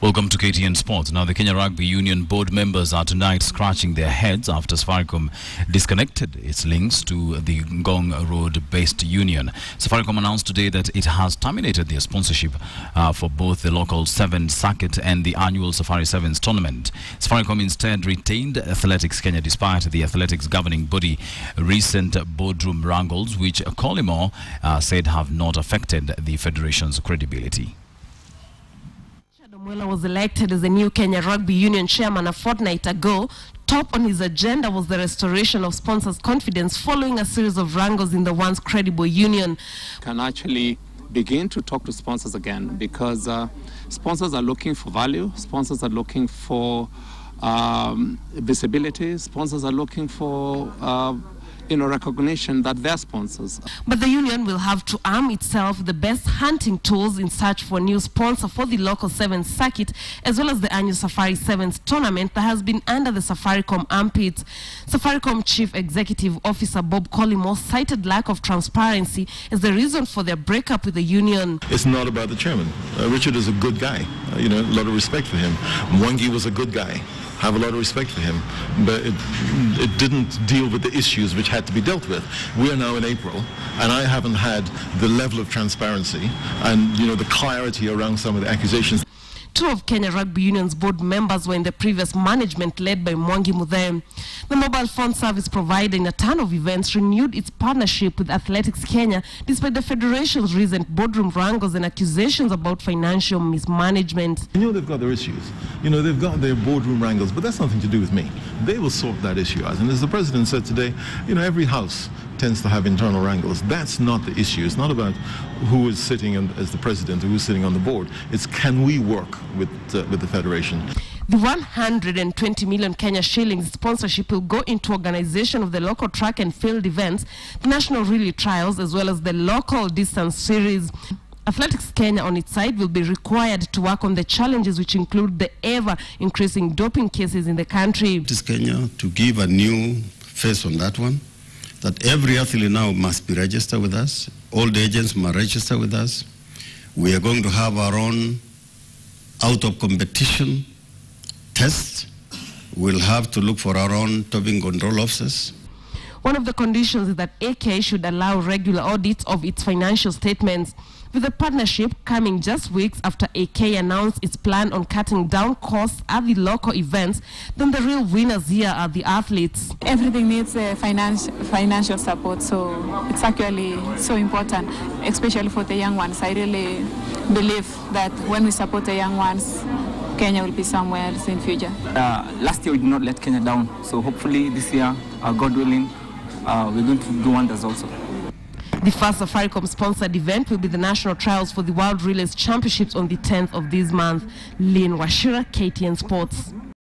Welcome to KTN Sports. Now, the Kenya Rugby Union board members are tonight scratching their heads after Safaricom disconnected its links to the Ngong Road-based union. Safaricom announced today that it has terminated their sponsorship for both the local 7's circuit and the annual Safari 7's tournament. Safaricom instead retained Athletics Kenya despite the athletics governing body recent boardroom wrangles, which Collymore said have not affected the federation's credibility. Mwela was elected as the new Kenya Rugby Union chairman a fortnight ago. Top on his agenda was the restoration of sponsors' confidence following a series of wrangles in the once credible union. Can actually begin to talk to sponsors again, because sponsors are looking for value, sponsors are looking for visibility, sponsors are looking for recognition that they're sponsors. But the union will have to arm itself with the best hunting tools in search for a new sponsor for the local 7's circuit, as well as the annual Safari 7's tournament that has been under the Safaricom armpit. Safaricom Chief Executive Officer Bob Collymore cited lack of transparency as the reason for their breakup with the union. It's not about the chairman. Richard is a good guy. A lot of respect for him. Mwangi was a good guy. I have a lot of respect for him, but it didn't deal with the issues which had to be dealt with. We are now in April, and I haven't had the level of transparency and the clarity around some of the accusations. Two of Kenya Rugby Union's board members were in the previous management led by Mwangi Muthe. The mobile phone service provider in a ton of events renewed its partnership with Athletics Kenya despite the federation's recent boardroom wrangles and accusations about financial mismanagement. They've got their issues. They've got their boardroom wrangles, but that's nothing to do with me. They will sort that issue out. And as the president said today, every house tends to have internal wrangles. That's not the issue. It's not about who is sitting as the president or who's sitting on the board. It's can we work with the federation. The 120 million Kenya shillings sponsorship will go into organization of the local track and field events, the national relay trials, as well as the local distance series. Athletics Kenya on its side will be required to work on the challenges which include the ever-increasing doping cases in the country. It is Kenya to give a new face on that one, that every athlete now must be registered with us. All the agents must register with us. We are going to have our own out-of-competition tests. We'll have to look for our own doping control officers. One of the conditions is that AK should allow regular audits of its financial statements. With the partnership coming just weeks after AK announced its plan on cutting down costs at the local events, then the real winners here are the athletes. Everything needs financial support, so it's actually so important, especially for the young ones. I really believe that when we support the young ones, Kenya will be somewhere else in future. Last year we did not let Kenya down, so hopefully this year, God willing, we're going to do wonders also. The first Safaricom sponsored event will be the national trials for the World Relays Championships on the 10th of this month. Lynn Washira, KTN Sports.